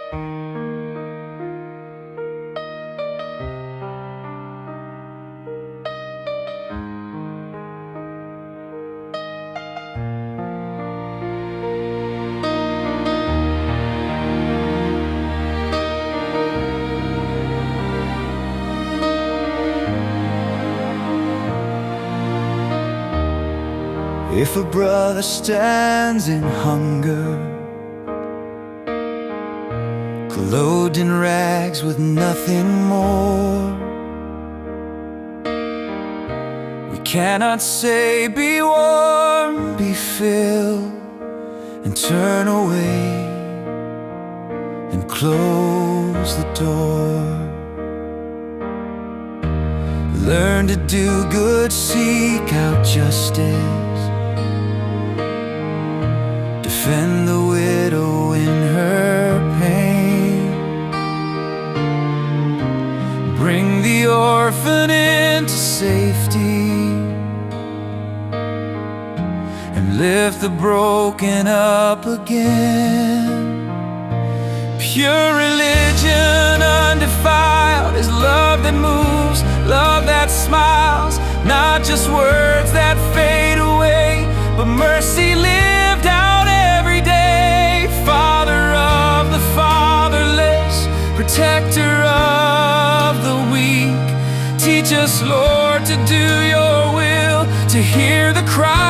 If a brother stands in hunger, clothed in rags with nothing more, we cannot say, be warm, be filled, and turn away and close the door. Learn to do good, seek out justice, defend the widow in her pain, bring the orphan into safety, and lift the broken up again. Pure religion undefiled is love that moves, love that smiles, not just words that fade away, but mercy lived out every day. Father of the fatherless, protector of the weak, teach us, Lord, to do your will, to hear the cry